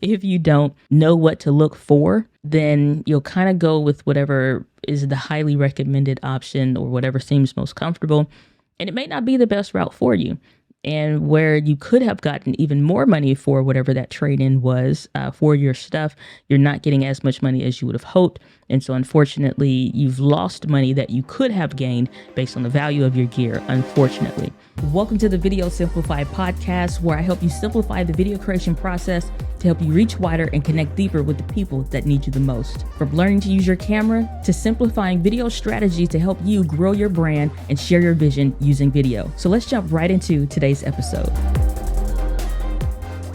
If you don't know what to look for, then you'll kind of go with whatever is the highly recommended option or whatever seems most comfortable. And it may not be the best route for you. And where you could have gotten even more money for whatever that trade-in was for your stuff, you're not getting as much money as you would have hoped. And so unfortunately, you've lost money that you could have gained based on the value of your gear, unfortunately. Welcome to the Video Simplified podcast, where I help you simplify the video creation process to help you reach wider and connect deeper with the people that need you the most. From learning to use your camera to simplifying video strategies to help you grow your brand and share your vision using video. So let's jump right into today's episode.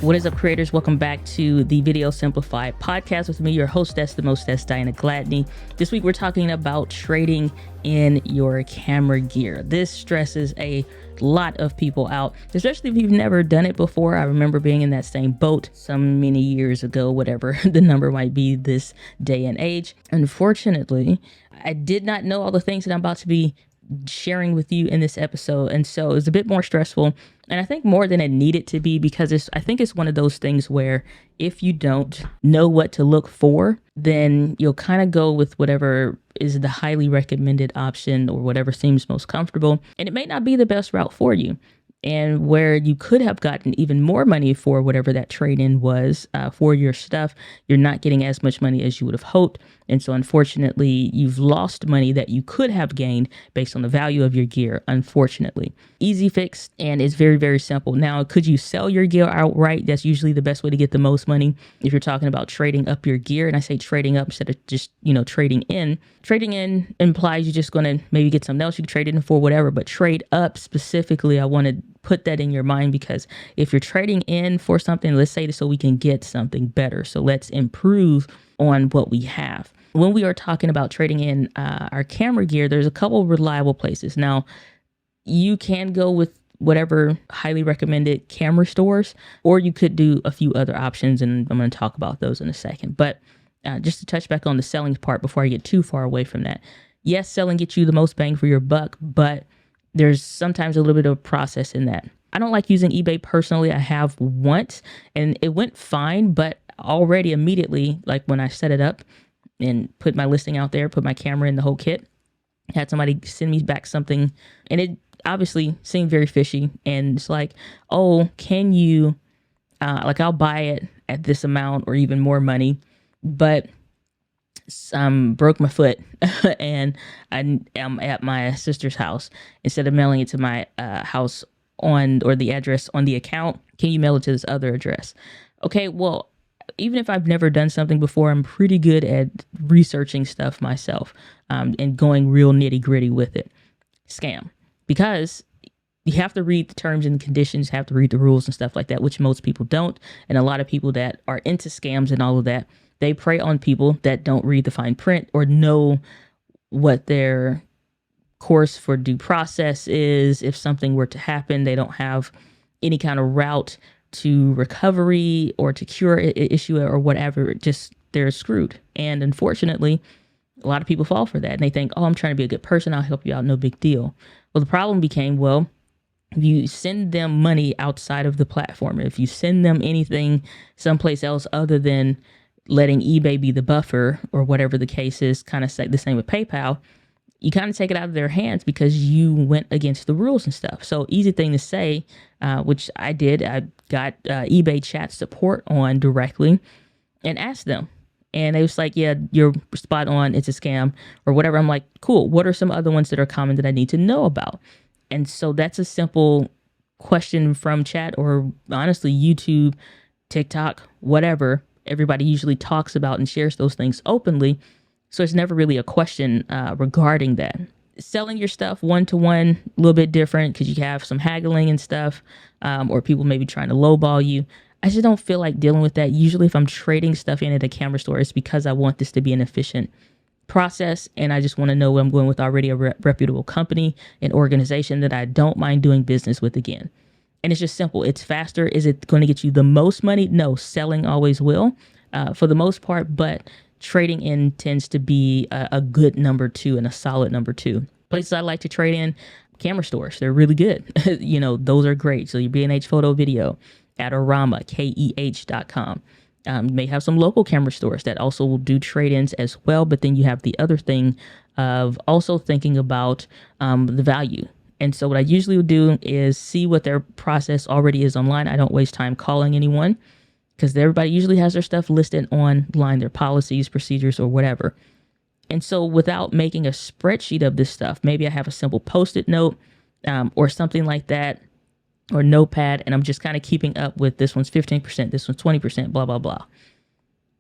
What is up, creators? Welcome back to the Video Simplified podcast with me, your hostess, the mostess, Diana Gladney. This week, we're talking about trading in your camera gear. This stresses a lot of people out, especially if you've never done it before. I remember being in that same boat some many years ago, whatever the number might be this day and age. Unfortunately, I did not know all the things that I'm about to be sharing with you in this episode. And so it was a bit more stressful. And I think more than it needed to be, because I think it's one of those things where if you don't know what to look for, then you'll kind of go with whatever is the highly recommended option or whatever seems most comfortable. And it may not be the best route for you. And where you could have gotten even more money for whatever that trade-in was for your stuff, you're not getting as much money as you would have hoped. And so unfortunately, you've lost money that you could have gained based on the value of your gear, unfortunately. Easy fix, and it's very, very simple. Now, could you sell your gear outright? That's usually the best way to get the most money if you're talking about trading up your gear. And I say trading up instead of just, trading in. Trading in implies you're just going to maybe get something else. You can trade it in for whatever, but trade up specifically, I want to put that in your mind, because if you're trading in for something, let's say so we can get something better. So let's improve on what we have. When we are talking about trading in our camera gear, there's a couple reliable places. Now, you can go with whatever highly recommended camera stores, or you could do a few other options, and I'm going to talk about those in a second. But just to touch back on the selling part before I get too far away from that. Yes, selling gets you the most bang for your buck, but there's sometimes a little bit of a process in that. I don't like using eBay personally. I have once, and it went fine, but already immediately, like when I set it up and put my listing out there, put my camera in the whole kit, had somebody send me back something, and it obviously seemed very fishy. And it's like, oh, can you, I'll buy it at this amount or even more money, but broke my foot and I am at my sister's house. Instead of mailing it to my house or the address on the account, can you mail it to this other address? Okay, well, even if I've never done something before, I'm pretty good at researching stuff myself and going real nitty gritty with it. Scam. Because you have to read the terms and conditions, have to read the rules and stuff like that, which most people don't. And a lot of people that are into scams and all of that, they prey on people that don't read the fine print or know what their course for due process is. If something were to happen, they don't have any kind of route to recovery or to cure an issue or whatever. Just they're screwed. And unfortunately, a lot of people fall for that. And they think, oh, I'm trying to be a good person, I'll help you out, no big deal. Well, the problem became, well, if you send them money outside of the platform, if you send them anything someplace else other than letting eBay be the buffer or whatever the case is, kind of the same with PayPal, you kind of take it out of their hands because you went against the rules and stuff. So easy thing to say, which I did. I got eBay chat support on directly and asked them. And they was like, yeah, you're spot on. It's a scam or whatever. I'm like, cool. What are some other ones that are common that I need to know about? And so that's a simple question from chat, or honestly, YouTube, TikTok, whatever. Everybody usually talks about and shares those things openly. So it's never really a question regarding that. Selling your stuff one-to-one, a little bit different because you have some haggling and stuff, or people maybe trying to lowball you. I just don't feel like dealing with that. Usually if I'm trading stuff in at a camera store, it's because I want this to be an efficient process, and I just want to know I'm going with already a reputable company, an organization that I don't mind doing business with again. And it's just simple. It's faster. Is it going to get you the most money? No, selling always will for the most part, but trading in tends to be a good number two and a solid number two. Places I like to trade in, camera stores. They're really good. Those are great. So your B&H Photo Video, Adorama, KEH.com. You may have some local camera stores that also will do trade-ins as well. But then you have the other thing of also thinking about the value. And so what I usually would do is see what their process already is online. I don't waste time calling anyone because everybody usually has their stuff listed online, their policies, procedures, or whatever. And so without making a spreadsheet of this stuff, maybe I have a simple Post-it note or something like that, or notepad, and I'm just kind of keeping up with this one's 15%, this one's 20%, blah, blah, blah.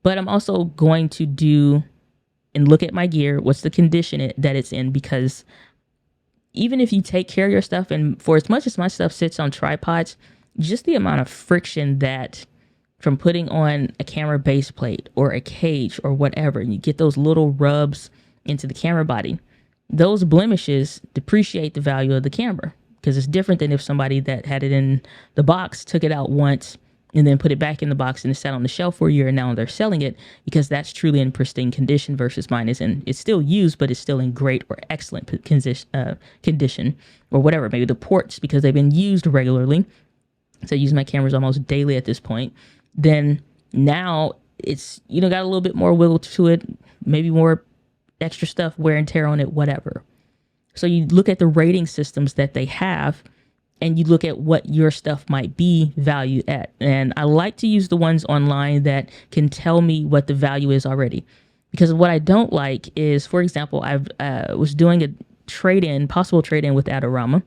But I'm also going to do and look at my gear, what's the condition that it's in, because even if you take care of your stuff, and for as much as my stuff sits on tripods, just the amount of friction that from putting on a camera base plate or a cage or whatever, and you get those little rubs into the camera body, those blemishes depreciate the value of the camera, because it's different than if somebody that had it in the box took it out once and then put it back in the box and it sat on the shelf for a year and now they're selling it, because that's truly in pristine condition versus mine is in, it's still used, but it's still in great or excellent condition or whatever. Maybe the ports, because they've been used regularly. So I use my cameras almost daily at this point. Then now it's, got a little bit more wiggle to it, maybe more extra stuff, wear and tear on it, whatever. So you look at the rating systems that they have, and you look at what your stuff might be valued at. And I like to use the ones online that can tell me what the value is already. Because what I don't like is, for example, I was doing a possible trade-in with Adorama,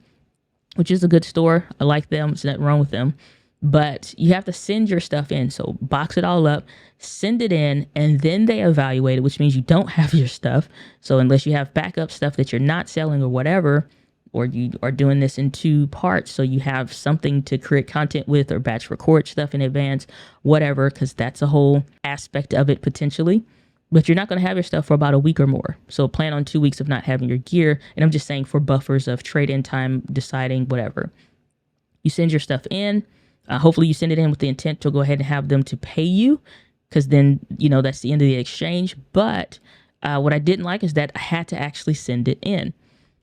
which is a good store. I like them. There's nothing wrong with them. But you have to send your stuff in. So box it all up, send it in, and then they evaluate it, which means you don't have your stuff. So unless you have backup stuff that you're not selling or whatever, or you are doing this in 2 parts, so you have something to create content with or batch record stuff in advance, whatever, because that's a whole aspect of it potentially. But you're not going to have your stuff for about a week or more. So plan on 2 weeks of not having your gear. And I'm just saying for buffers of trade-in time, deciding whatever. You send your stuff in. Hopefully you send it in with the intent to go ahead and have them to pay you, because then, that's the end of the exchange. But what I didn't like is that I had to actually send it in.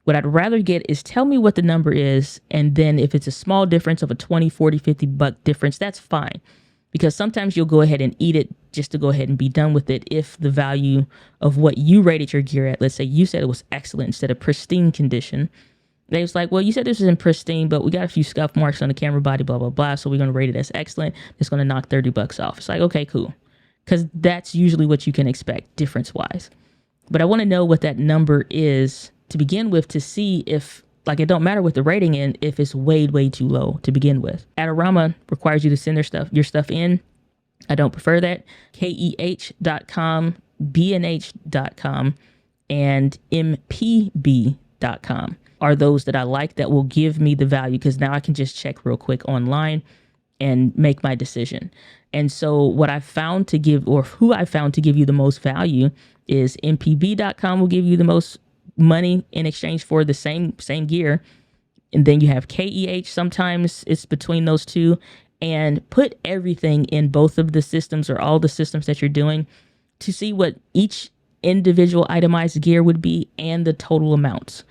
What I'd rather get is tell me what the number is. And then if it's a small difference of a 20, 40, 50 buck difference, that's fine. Because sometimes you'll go ahead and eat it just to go ahead and be done with it. If the value of what you rated your gear at, let's say you said it was excellent instead of pristine condition. They was like, well, you said this is in pristine, but we got a few scuff marks on the camera body, blah, blah, blah. So we're going to rate it as excellent. It's going to knock 30 bucks off. It's like, okay, cool. Because that's usually what you can expect difference wise. But I want to know what that number is to begin with, to see if, like, it don't matter what the rating in, if it's way too low to begin with. Adorama requires you to send your stuff in. I don't prefer that. KEH.com, BNH.com, and MPB.com are those that I like that will give me the value, because now I can just check real quick online and make my decision. And so what I found to give, or who I found to give you the most value, is MPB.com will give you the most money in exchange for the same gear. And then you have KEH. Sometimes it's between those two. And put everything in both of the systems or all the systems that you're doing to see what each individual itemized gear would be and the total amounts,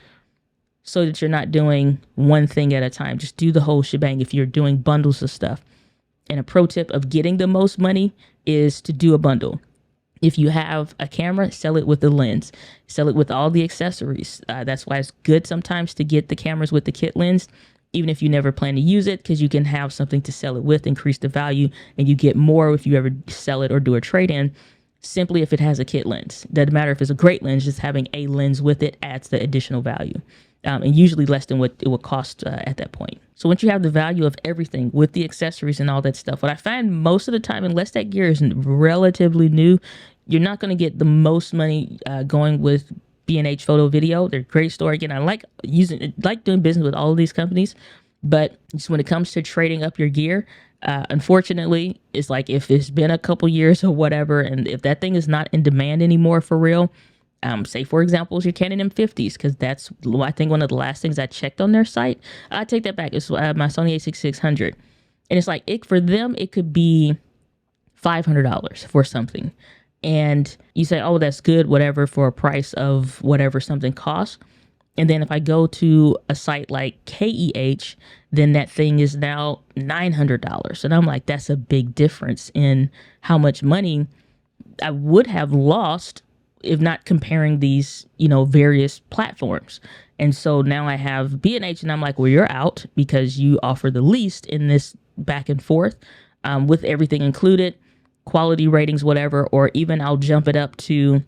so that you're not doing one thing at a time. Just do the whole shebang if you're doing bundles of stuff. And a pro tip of getting the most money is to do a bundle. If you have a camera, sell it with the lens, sell it with all the accessories. That's why it's good sometimes to get the cameras with the kit lens, even if you never plan to use it, because you can have something to sell it with, increase the value, and you get more if you ever sell it or do a trade-in, simply if it has a kit lens. Doesn't matter if it's a great lens, just having a lens with it adds the additional value. And usually less than what it would cost at that point. So once you have the value of everything with the accessories and all that stuff, what I find most of the time, unless that gear is relatively new, you're not going to get the most money going with B&H Photo Video. They're a great store. Again, I like doing business with all of these companies, but just when it comes to trading up your gear, unfortunately, it's like if it's been a couple years or whatever, and if that thing is not in demand anymore for real, say, for example, your Canon M50s, because that's, I think, one of the last things I checked on their site. I take that back. It's my Sony a6600. And it's like, for them, it could be $500 for something. And you say, oh, that's good, whatever, for a price of whatever something costs. And then if I go to a site like KEH, then that thing is now $900. And I'm like, that's a big difference in how much money I would have lost if not comparing these, various platforms. And so now I have B&H and I'm like, well, you're out because you offer the least in this back and forth with everything included, quality ratings, whatever, or even I'll jump it up to,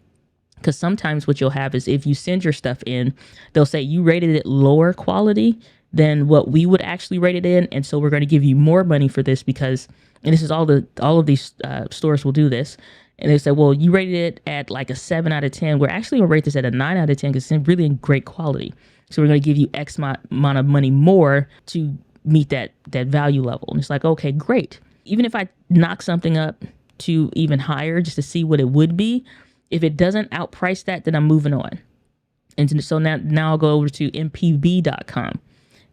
because sometimes what you'll have is if you send your stuff in, they'll say you rated it lower quality than what we would actually rate it in. And so we're going to give you more money for this because, and this is all of these stores will do this. And they say, well, you rated it at like a 7 out of 10. We're actually going to rate this at a 9 out of 10 because it's really in great quality. So we're going to give you X amount of money more to meet that value level. And it's like, okay, great. Even if I knock something up to even higher just to see what it would be, if it doesn't outprice that, then I'm moving on. And so now I'll go over to mpb.com.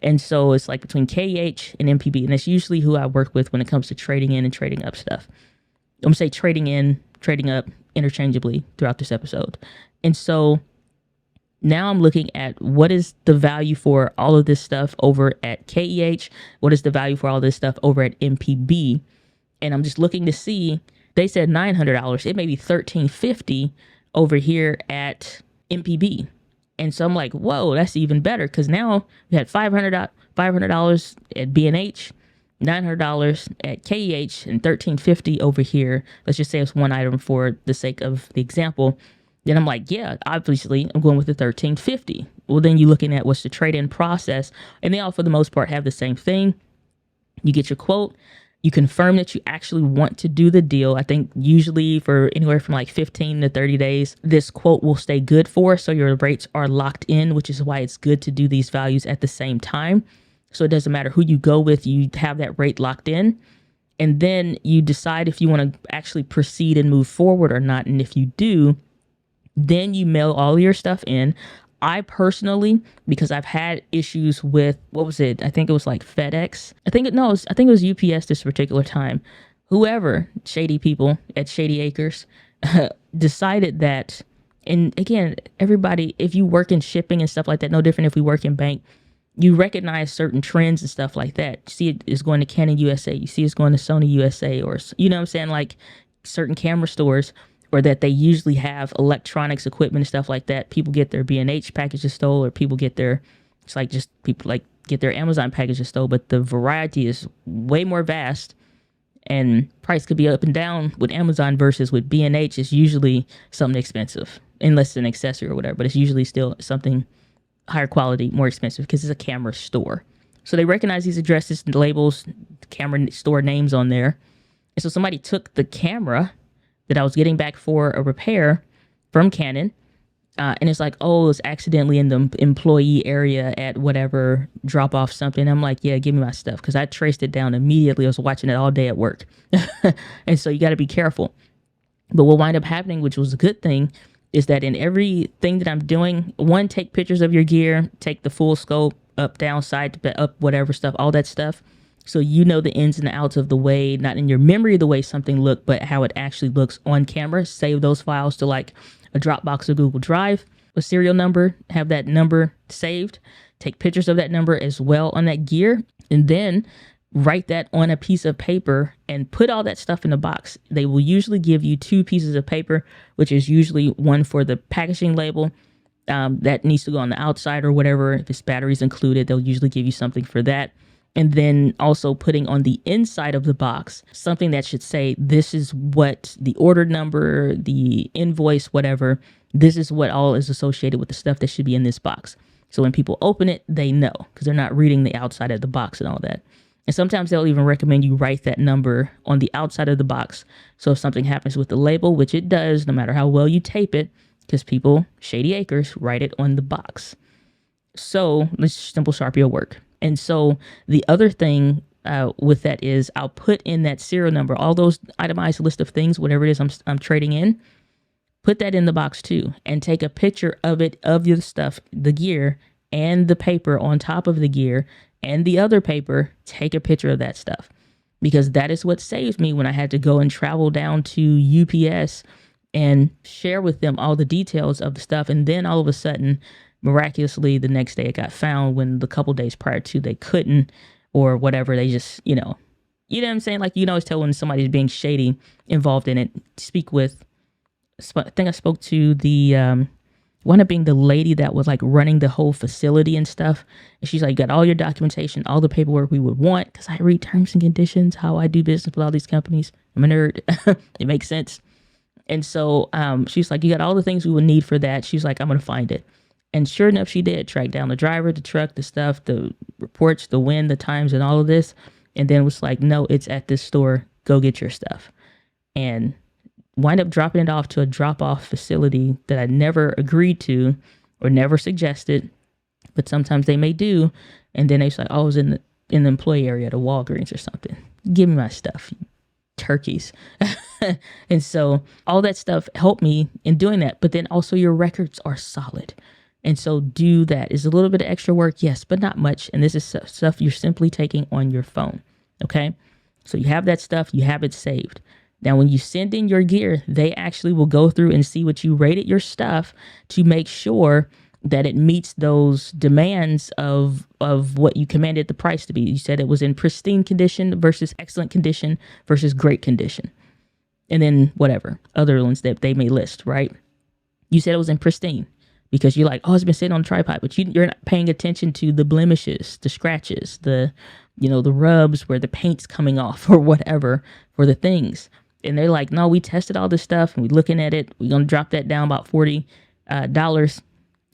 And so it's like between KH and MPB. And that's usually who I work with when it comes to trading in and trading up stuff. I'm going to say trading in, trading up interchangeably throughout this episode. And so now I'm looking at what is the value for all of this stuff over at KEH? What is the value for all this stuff over at MPB? And I'm just looking to see, they said $900. It may be $1,350 over here at MPB. And so I'm like, whoa, that's even better. Because now we had $500 at B&H, $900 at KEH, and $1,350 over here. Let's just say it's one item for the sake of the example. Then I'm like, yeah, obviously I'm going with the $1,350. Well, then you're looking at what's the trade-in process. And they all, for the most part, have the same thing. You get your quote. You confirm that you actually want to do the deal. I think usually for anywhere from like 15 to 30 days, this quote will stay good for. So your rates are locked in, which is why it's good to do these values at the same time. So it doesn't matter who you go with, you have that rate locked in. And then you decide if you want to actually proceed and move forward or not. And if you do, then you mail all your stuff in. I personally, because I've had issues with, what was it? I think it was like FedEx. I think it was UPS this particular time. Whoever, shady people at Shady Acres, decided that, and again, everybody, if you work in shipping and stuff like that, no different if we work in bank, you recognize certain trends and stuff like that. You see it is going to Canon USA. You see it's going to Sony USA, or, you know what I'm saying? Like certain camera stores, or that they usually have electronics equipment and stuff like that. People get their B&H packages stole, or people get their Amazon packages stole, but the variety is way more vast, and price could be up and down with Amazon versus with B&H. It's usually something expensive, unless it's an accessory or whatever, but it's usually still something higher quality, more expensive because it's a camera store. So they recognize these addresses and labels, camera store names on there. And so somebody took the camera that I was getting back for a repair from Canon. And it's like, oh, it's accidentally in the employee area at whatever, drop off something. I'm like, yeah, give me my stuff. Because I traced it down immediately. I was watching it all day at work. And so you got to be careful. But what wound up happening, which was a good thing, is that in everything that I'm doing, one, take pictures of your gear, take the full scope, up, down, side, up, whatever stuff, all that stuff. So you know the ins and outs of the way, not in your memory, the way something looked, but how it actually looks on camera. Save those files to like a Dropbox or Google Drive, a serial number, have that number saved. Take pictures of that number as well on that gear, and then write that on a piece of paper and put all that stuff in a box. They will usually give you 2 pieces of paper, which is usually one for the packaging label that needs to go on the outside or whatever. If it's batteries included, they'll usually give you something for that. And then also putting on the inside of the box something that should say, this is what the order number, the invoice, whatever, this is what all is associated with the stuff that should be in this box. So when people open it, they know because they're not reading the outside of the box and all that. And sometimes they'll even recommend you write that number on the outside of the box. So if something happens with the label, which it does, no matter how well you tape it, because people, Shady Acres, write it on the box. So let's simple Sharpie will work. And so the other thing with that is I'll put in that serial number, all those itemized list of things, whatever it is I'm trading in, put that in the box too, and take a picture of it, of your stuff, the gear and the paper on top of the gear and the other paper. Take a picture of that stuff, because that is what saved me when I had to go and travel down to UPS and share with them all the details of the stuff. And then all of a sudden Miraculously, the next day it got found when the couple days prior to they couldn't, or whatever. They just, you know what I'm saying? Like, you can always tell when somebody's being shady involved in it. I think I spoke to the, wound up being the lady that was like running the whole facility and stuff. And she's like, got all your documentation, all the paperwork we would want. Cause I read terms and conditions, how I do business with all these companies. I'm a nerd. It makes sense. And so she's like, you got all the things we would need for that. She's like, I'm going to find it. And sure enough, she did track down the driver, the truck, the stuff, the reports, the when, the times, and all of this. And then was like, no, it's at this store. Go get your stuff. And wind up dropping it off to a drop-off facility that I never agreed to or never suggested, but sometimes they may do. And then they say, oh, I was in the employee area at a Walgreens or something. Give me my stuff, you turkeys. And so all that stuff helped me in doing that. But then also your records are solid. And so do that. Is a little bit of extra work, yes, but not much. And this is stuff you're simply taking on your phone. Okay. So you have that stuff, you have it saved. Now, when you send in your gear, they actually will go through and see what you rated your stuff to make sure that it meets those demands of what you commanded the price to be. You said it was in pristine condition versus excellent condition versus great condition. And then whatever other ones that they may list, right? You said it was in pristine because you're like, oh, it's been sitting on a tripod, but you're not paying attention to the blemishes, the scratches, the rubs where the paint's coming off or whatever for the things. And they're like, no, we tested all this stuff and we're looking at it. We're going to drop that down about $40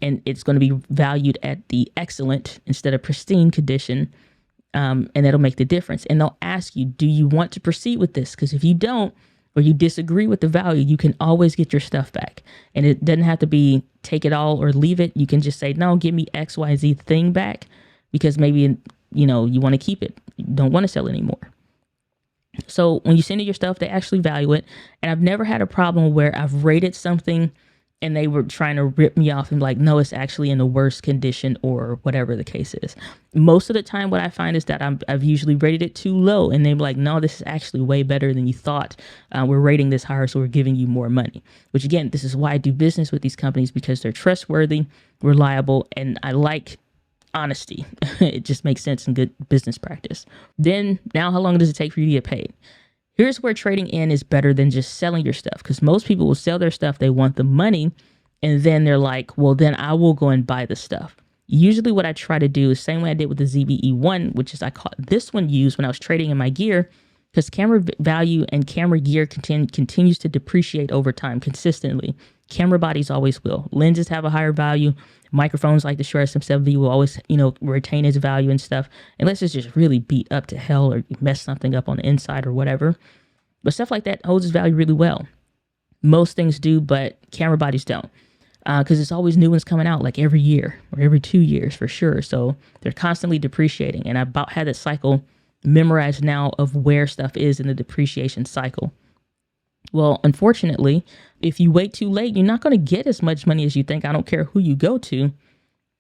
and it's going to be valued at the excellent instead of pristine condition. And that'll make the difference. And they'll ask you, do you want to proceed with this? Because if you don't, or you disagree with the value, you can always get your stuff back. And it doesn't have to be take it all or leave it. You can just say, no, give me XYZ thing back because maybe, you want to keep it. You don't want to sell it anymore. So when you send in your stuff, they actually value it. And I've never had a problem where I've rated something and they were trying to rip me off and be like, no, it's actually in the worst condition or whatever the case is. Most of the time, what I find is that I've usually rated it too low and they're like, no, this is actually way better than you thought. We're rating this higher, so we're giving you more money, which again, this is why I do business with these companies because they're trustworthy, reliable, and I like honesty. It just makes sense in good business practice. Then now, how long does it take for you to get paid? Here's where trading in is better than just selling your stuff, because most people will sell their stuff. They want the money. And then they're like, well, then I will go and buy the stuff. Usually what I try to do is same way I did with the ZBE1, which is I caught this one used when I was trading in my gear, because camera value and camera gear continues to depreciate over time consistently. Camera bodies always will. Lenses have a higher value. Microphones like the Shure SM7V will always, retain its value and stuff, unless it's just really beat up to hell or mess something up on the inside or whatever. But stuff like that holds its value really well. Most things do, but camera bodies don't. Because it's always new ones coming out like every year or every 2 years for sure. So they're constantly depreciating. And I about had that cycle memorized now of where stuff is in the depreciation cycle. Well, unfortunately, if you wait too late, you're not going to get as much money as you think. I don't care who you go to.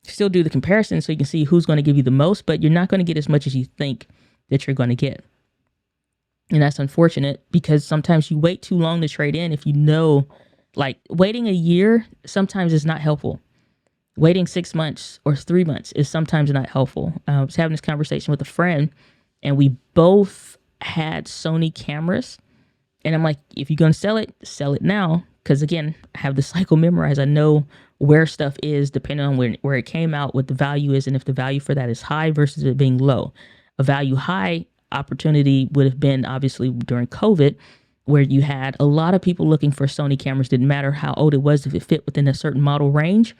Still do the comparison so you can see who's going to give you the most, but you're not going to get as much as you think that you're going to get. And that's unfortunate because sometimes you wait too long to trade in. If like waiting a year sometimes is not helpful. Waiting 6 months or 3 months is sometimes not helpful. I was having this conversation with a friend and we both had Sony cameras. And I'm like, if you're going to sell it now. Because again, I have the cycle memorized. I know where stuff is depending on where it came out, what the value is, and if the value for that is high versus it being low. A value high opportunity would have been obviously during COVID, where you had a lot of people looking for Sony cameras. Didn't matter how old it was, if it fit within a certain model range.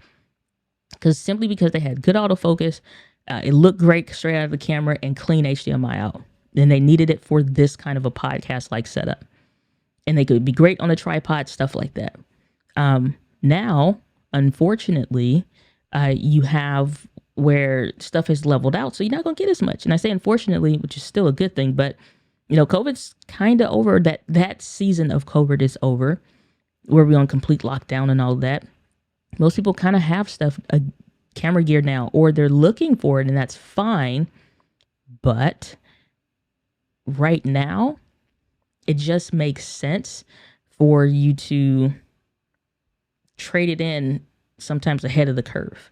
Simply because they had good autofocus, it looked great straight out of the camera and clean HDMI out. And they needed it for this kind of a podcast-like setup. And they could be great on a tripod, stuff like that. Now, unfortunately, you have where stuff is leveled out, so you're not going to get as much. And I say unfortunately, which is still a good thing, but COVID's kind of over. That season of COVID is over, where we're on complete lockdown and all of that. Most people kind of have stuff, camera gear now, or they're looking for it, and that's fine. But right now, it just makes sense for you to trade it in sometimes ahead of the curve.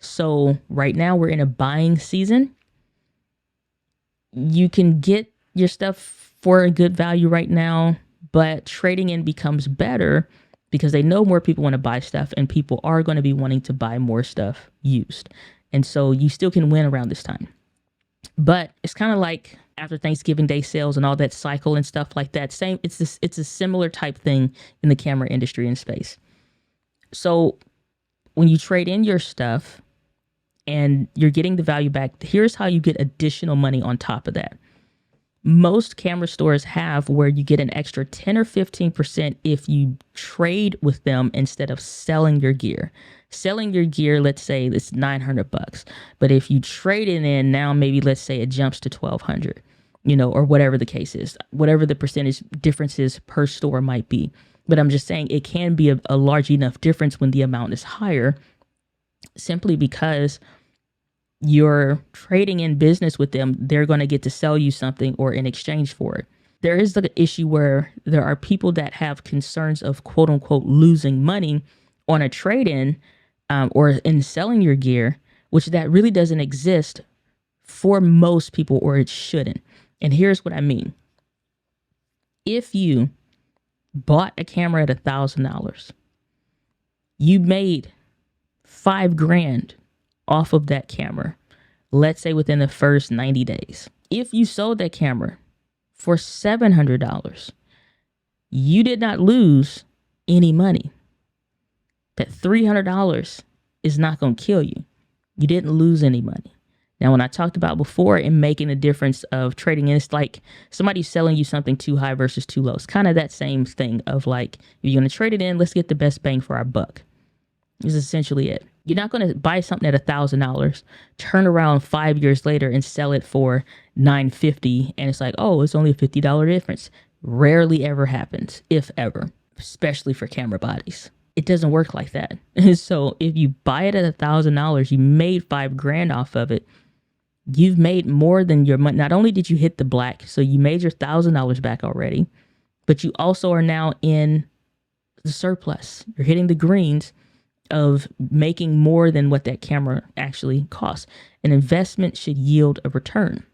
So right now we're in a buying season. You can get your stuff for a good value right now, but trading in becomes better because they know more people want to buy stuff and people are going to be wanting to buy more stuff used. And so you still can win around this time. But it's kind of like after Thanksgiving Day sales and all that cycle and stuff like that. Same, it's a similar type thing in the camera industry and space. So when you trade in your stuff and you're getting the value back, here's how you get additional money on top of that. Most camera stores have where you get an extra 10 or 15% if you trade with them instead of selling your gear. Selling your gear, let's say it's $900, but if you trade it in now, maybe let's say it jumps to $1,200, or whatever the case is, whatever the percentage differences per store might be. But I'm just saying it can be a large enough difference when the amount is higher, simply because you're trading in business with them. They're going to get to sell you something or in exchange for it. There is the issue where there are people that have concerns of quote unquote losing money on a trade-in or in selling your gear, which that really doesn't exist for most people, or it shouldn't. And here's what I mean. If you bought a camera at $1,000, you made $5,000 off of that camera, let's say within the first 90 days. If you sold that camera for $700, you did not lose any money. That $300 is not going to kill you. You didn't lose any money. Now, when I talked about before in making the difference of trading in, it's like somebody selling you something too high versus too low. It's kind of that same thing of like, if you're going to trade it in, let's get the best bang for our buck. This is essentially it. You're not going to buy something at $1,000, turn around 5 years later and sell it for $950, and it's like, oh, it's only a $50 difference. Rarely ever happens, if ever, especially for camera bodies. It doesn't work like that. So if you buy it at $1,000, you made $5,000 off of it. You've made more than your money. Not only did you hit the black, so you made your $1,000 back already, but you also are now in the surplus. You're hitting the greens of making more than what that camera actually costs. An investment should yield a return.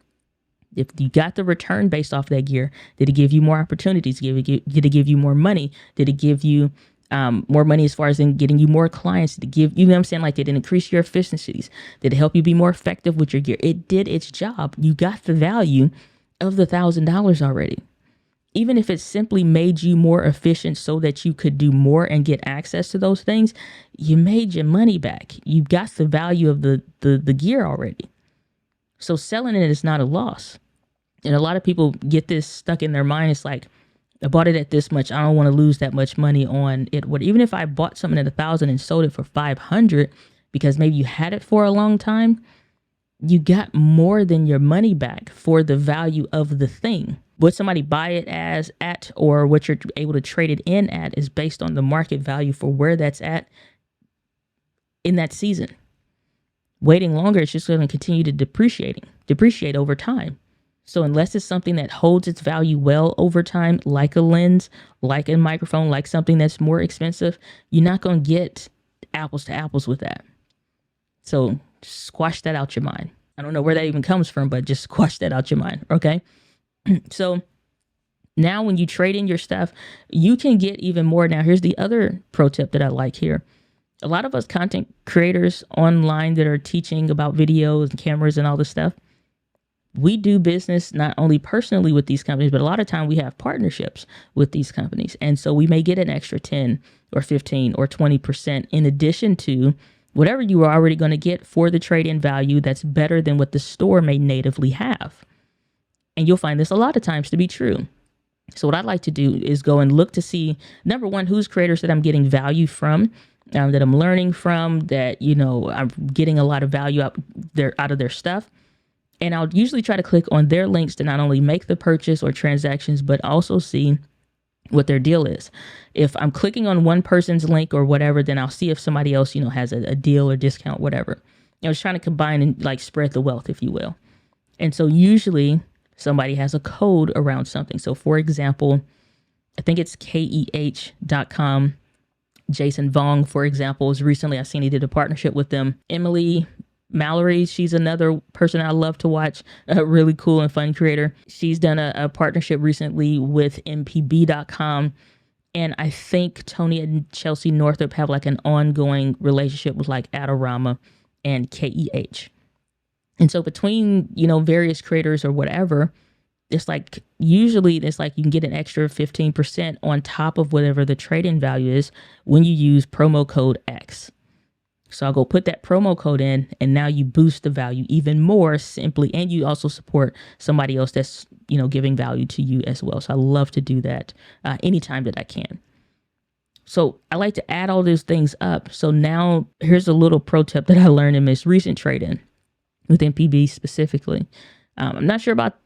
If you got the return based off that gear, did it give you more opportunities? Did it give you more money? Did it give you more money as far as in getting you more clients? Did it give, you know what I'm saying? Like, did it increase your efficiencies? Did it help you be more effective with your gear? It did its job. You got the value of the $1,000 already. Even if it simply made you more efficient so that you could do more and get access to those things, you made your money back. You got the value of the gear already. So selling it is not a loss. And a lot of people get this stuck in their mind. It's like, I bought it at this much. I don't want to lose that much money on it. Even if I bought something at $1,000 and sold it for $500, because maybe you had it for a long time, you got more than your money back for the value of the thing. What somebody buy it as at, or what you're able to trade it in at, is based on the market value for where that's at in that season. Waiting longer, it's just going to continue to depreciate over time. So unless it's something that holds its value well over time, like a lens, like a microphone, like something that's more expensive, you're not going to get apples to apples with that. So squash that out your mind. I don't know where that even comes from, but just squash that out your mind. Okay. So now when you trade in your stuff, you can get even more. Now, here's the other pro tip that I like here. A lot of us content creators online that are teaching about videos and cameras and all this stuff, we do business not only personally with these companies, but a lot of time we have partnerships with these companies. And so we may get an extra 10 or 15 or 20% in addition to whatever you are already going to get for the trade-in value that's better than what the store may natively have. And you'll find this a lot of times to be true. So what I'd like to do is go and look to see, number one, who's creators that I'm getting value from, that I'm learning from, that, I'm getting a lot of value out of their stuff. And I'll usually try to click on their links to not only make the purchase or transactions, but also see what their deal is. If I'm clicking on one person's link or whatever, then I'll see if somebody else, has a deal or discount, whatever. I was trying to combine and like spread the wealth, if you will. And so usually somebody has a code around something. So for example, I think it's KEH.com Jason Vong, for example, is recently, I've seen he did a partnership with them. Emily Mallory, she's another person I love to watch, a really cool and fun creator. She's done a partnership recently with MPB.com. And I think Tony and Chelsea Northrup have like an ongoing relationship with like Adorama and KEH. And so between, various creators or whatever, it's like, usually it's like you can get an extra 15% on top of whatever the trade-in value is when you use promo code X. So I'll go put that promo code in, and now you boost the value even more simply. And you also support somebody else that's, giving value to you as well. So I love to do that anytime that I can. So I like to add all those things up. So now here's a little pro tip that I learned in this recent trade-in with MPB specifically. I'm not sure about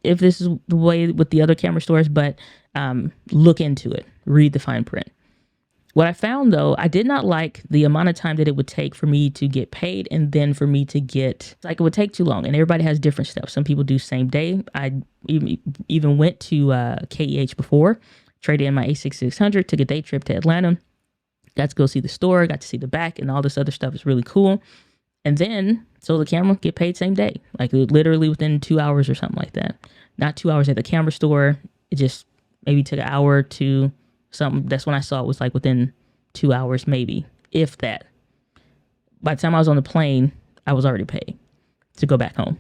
if this is the way with the other camera stores, but look into it, read the fine print. What I found, though, I did not like the amount of time that it would take for me to get paid and then for me to get, like, it would take too long. And everybody has different stuff. Some people do same day. I even went to KEH before, traded in my A6600, took a day trip to Atlanta, got to go see the store, got to see the back, and all this other stuff is really cool. And then sold the camera, get paid same day, like literally within 2 hours or something like that. Not 2 hours at the camera store. It just maybe took an hour or two. Something. That's when I saw it was like within 2 hours, maybe, if that. By the time I was on the plane, I was already paid to go back home.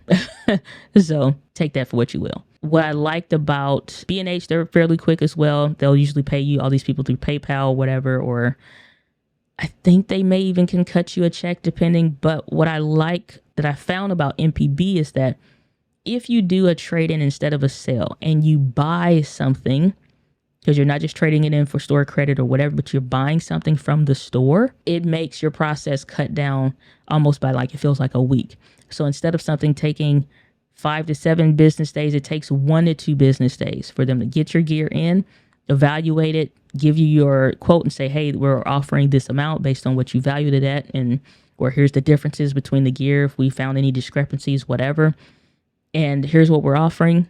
So take that for what you will. What I liked about B&H, they're fairly quick as well. They'll usually pay you, all these people, through PayPal, whatever, or I think they may even can cut you a check depending. But what I like that I found about MPB is that if you do a trade-in instead of a sale and you buy something, because you're not just trading it in for store credit or whatever, but you're buying something from the store, it makes your process cut down almost by, like, it feels like a week. So instead of something taking 5 to 7 business days, it takes 1 to 2 business days for them to get your gear in, evaluate it, give you your quote and say, hey, we're offering this amount based on what you valued it at, and or here's the differences between the gear, if we found any discrepancies, whatever. And here's what we're offering.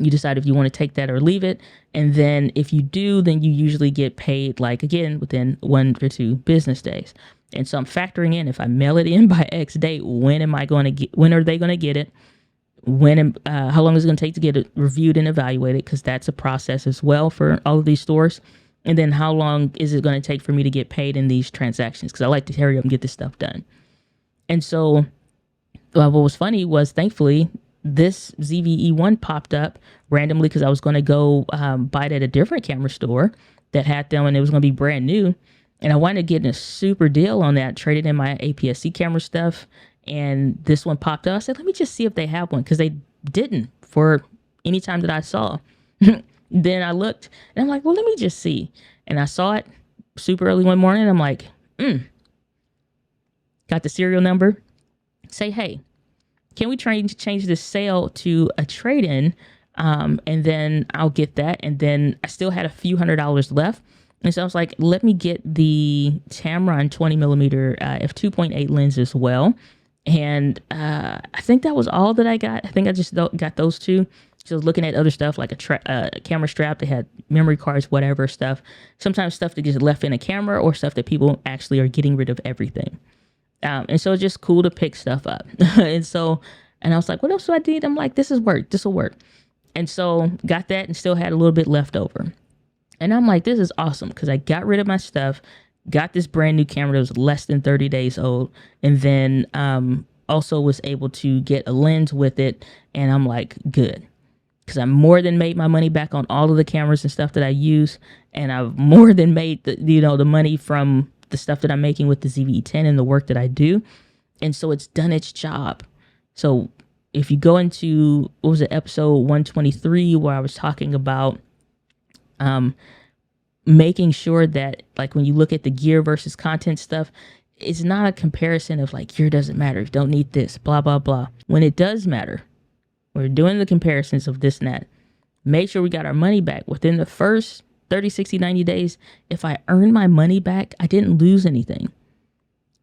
You decide if you want to take that or leave it. And then if you do, then you usually get paid, like, again, within 1 or 2 business days. And so I'm factoring in, if I mail it in by X date, when are they going to get it? How long is it going to take to get it reviewed and evaluated? Because that's a process as well for all of these stores. And then how long is it going to take for me to get paid in these transactions? Because I like to hurry up and get this stuff done. And so what was funny was, thankfully, this ZVE1 popped up randomly because I was going to go buy it at a different camera store that had them, and it was going to be brand new. And I wanted to get a super deal on that, traded in my APS-C camera stuff. And this one popped up. I said, let me just see if they have one, because they didn't for any time that I saw. Then I looked and I'm like, well, let me just see. And I saw it super early one morning. I'm like, got the serial number. Say, hey, can we change this sale to a trade-in? And then I'll get that. And then I still had a few $100s left. And so I was like, let me get the Tamron 20mm f2.8 lens as well. And I think that was all that I got. I think I just got those two. So I was looking at other stuff like a camera strap. They had memory cards, whatever stuff. Sometimes stuff that gets left in a camera, or stuff that people actually are getting rid of everything. And so it's just cool to pick stuff up. and I was like, what else do I need? I'm like, this will work. And so got that and still had a little bit left over. And I'm like, this is awesome, because I got rid of my stuff, got this brand new camera that was less than 30 days old, and then also was able to get a lens with it. And I'm like, good, because I more than made my money back on all of the cameras and stuff that I use. And I've more than made the money from the stuff that I'm making with the ZV-10 and the work that I do. And so it's done its job. So if you go into, what was it, episode 123, where I was talking about making sure that, like, when you look at the gear versus content stuff, it's not a comparison of like, gear doesn't matter, you don't need this, blah, blah, blah. When it does matter, we're doing the comparisons of this and that. Make sure we got our money back within the first 30, 60, 90 days. If I earn my money back, I didn't lose anything.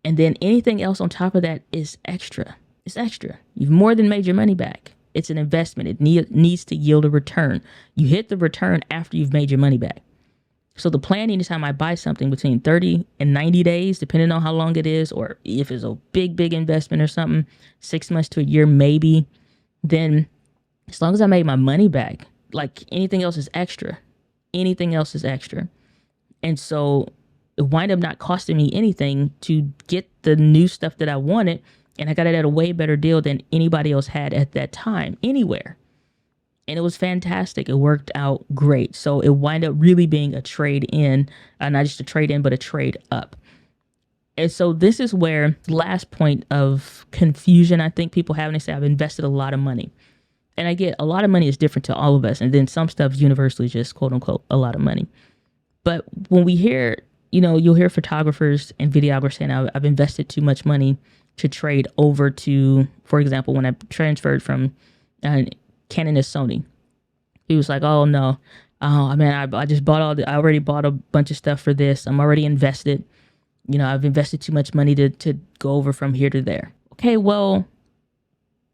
And then anything else on top of that is extra. It's extra. You've more than made your money back. It's an investment. It needs to yield a return. You hit the return after you've made your money back. So the plan, anytime I buy something between 30 and 90 days, depending on how long it is, or if it's a big investment or something, 6 months to a year, maybe, then as long as I made my money back, like anything else is extra. Anything else is extra. And so it wind up not costing me anything to get the new stuff that I wanted. And I got it at a way better deal than anybody else had at that time, anywhere. And it was fantastic. It worked out great. So it wind up really being a trade in, not just a trade in, but a trade up. And so this is where last point of confusion I think people have, and they say, I've invested a lot of money. And I get a lot of money is different to all of us. And then some stuff universally just quote unquote a lot of money. But when we hear, you'll hear photographers and videographers saying, I've invested too much money to trade over to, for example, when I transferred from Canon to Sony, he was like, oh no, man, I just bought I already bought a bunch of stuff for this. I'm already invested. I've invested too much money to go over from here to there. Okay, well,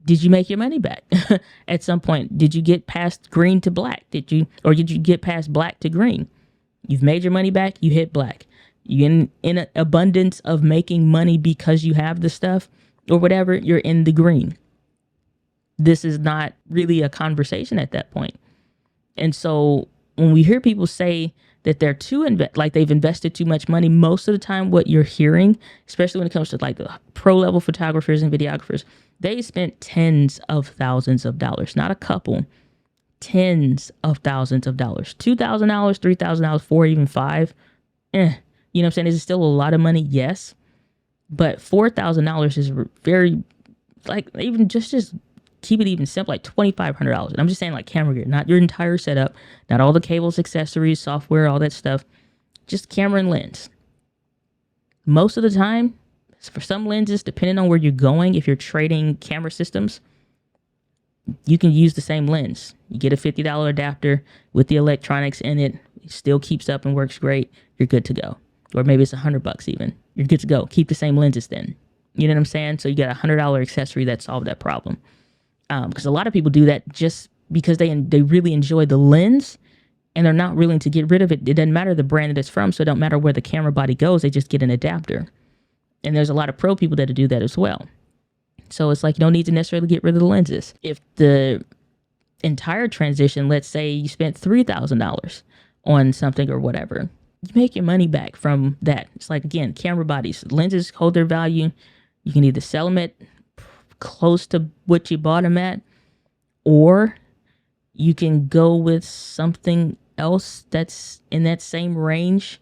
did you make your money back at some point? Did you get past green to black? Did you get past black to green? You've made your money back. You hit black. You in an abundance of making money because you have the stuff or whatever. You're in the green. This is not really a conversation at that point. And so when we hear people say that they're like they've invested too much money, most of the time what you're hearing, especially when it comes to like the pro level photographers and videographers, they spent tens of thousands of dollars, not a couple, tens of thousands of dollars, $2,000, $3,000, $4,000, even $5,000. You know what I'm saying? Is it still a lot of money? Yes. But $4,000 is very, like, even just keep it even simple, like $2,500. And I'm just saying like camera gear, not your entire setup, not all the cables, accessories, software, all that stuff, just camera and lens. Most of the time, for some lenses, depending on where you're going, if you're trading camera systems, you can use the same lens. You get a $50 adapter with the electronics in it. It still keeps up and works great. You're good to go. Or maybe it's $100 even. You're good to go. Keep the same lenses then. You know what I'm saying? So you got a $100 accessory that solved that problem. Because a lot of people do that just because they really enjoy the lens and they're not willing to get rid of it. It doesn't matter the brand that it's from, so it don't matter where the camera body goes. They just get an adapter. And there's a lot of pro people that do that as well. So it's like you don't need to necessarily get rid of the lenses. If the entire transition, let's say you spent $3,000 on something or whatever, you make your money back from that. It's like, again, camera bodies, lenses hold their value. You can either sell them at close to what you bought them at, or you can go with something else that's in that same range,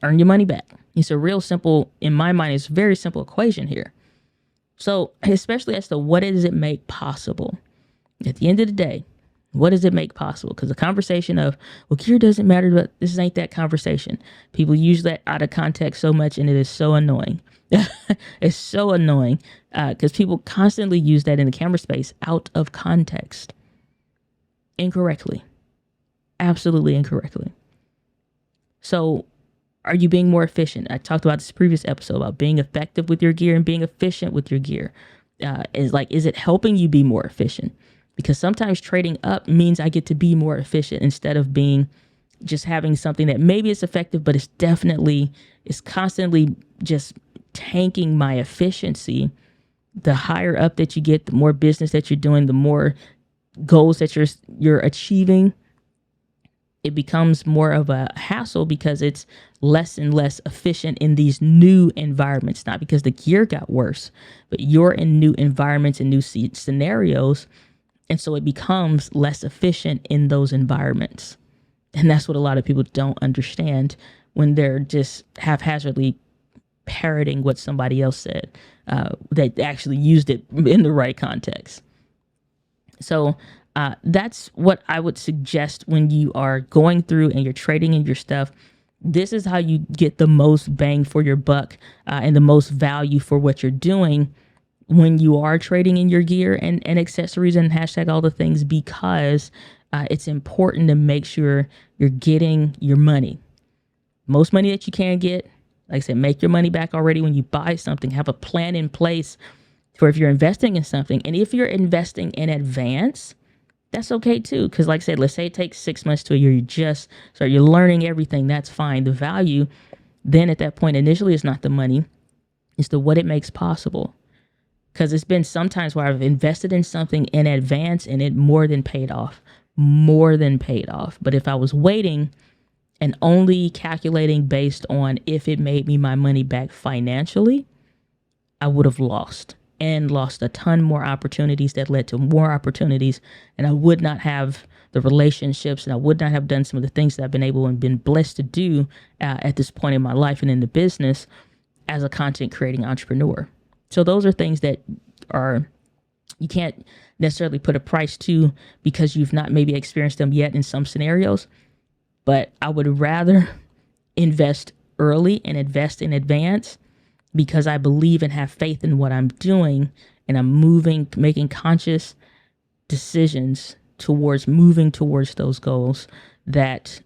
earn your money back. It's a real simple, in my mind, it's a very simple equation here. So especially as to what does it make possible? At the end of the day, what does it make possible? Because the conversation of, well, gear doesn't matter, but this ain't that conversation. People use that out of context so much, and it is so annoying. It's so annoying because people constantly use that in the camera space out of context. Incorrectly. Absolutely incorrectly. So are you being more efficient? I talked about this previous episode about being effective with your gear and being efficient with your gear. Is it helping you be more efficient? Because sometimes trading up means I get to be more efficient instead of being just having something that maybe it's effective, but it's constantly just tanking my efficiency. The higher up that you get, the more business that you're doing, the more goals that you're achieving, it becomes more of a hassle because it's less and less efficient in these new environments. Not because the gear got worse, but you're in new environments and new scenarios. And so it becomes less efficient in those environments. And that's what a lot of people don't understand when they're just haphazardly parroting what somebody else said. They actually used it in the right context. So that's what I would suggest when you are going through and you're trading in your stuff. This is how you get the most bang for your buck and the most value for what you're doing when you are trading in your gear and accessories and hashtag all the things, because it's important to make sure you're getting your money. Most money that you can get. Like I said, make your money back already when you buy something. Have a plan in place for if you're investing in something. And if you're investing in advance, that's okay too. Because like I said, let's say it takes 6 months to a year. You're learning everything. That's fine. The value then at that point initially is not the money. It's the what it makes possible. Because it's been sometimes where I've invested in something in advance and it more than paid off. But if I was waiting and only calculating based on if it made me my money back financially, I would have lost a ton more opportunities that led to more opportunities. And I would not have the relationships, and I would not have done some of the things that I've been able and been blessed to do at this point in my life and in the business as a content creating entrepreneur. So those are things that you can't necessarily put a price to because you've not maybe experienced them yet in some scenarios. But I would rather invest early and invest in advance because I believe and have faith in what I'm doing, and I'm making conscious decisions towards moving towards those goals that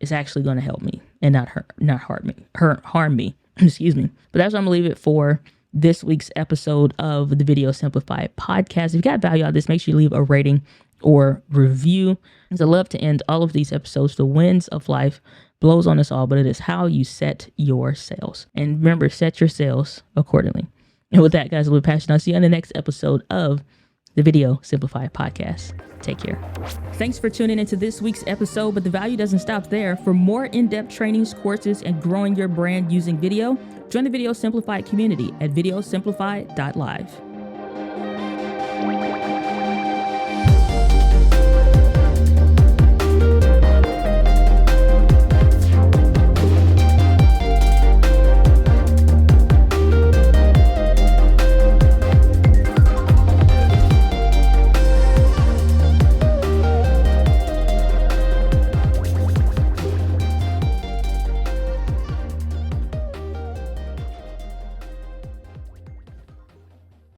is actually going to help me and not harm me. Excuse me. But that's what I'm going to leave it for this week's episode of the Video Simplified podcast. If you got value out of this, make sure you leave a rating or review. Because I love to end all of these episodes. The winds of life blows on us all, but it is how you set your sails. And remember, set your sails accordingly. And with that, guys, a little passion. I'll see you on the next episode of the Video Simplified podcast. Take care. Thanks for tuning into this week's episode, but the value doesn't stop there. For more in-depth trainings, courses, and growing your brand using video, join the Video Simplified community at videosimplified.live.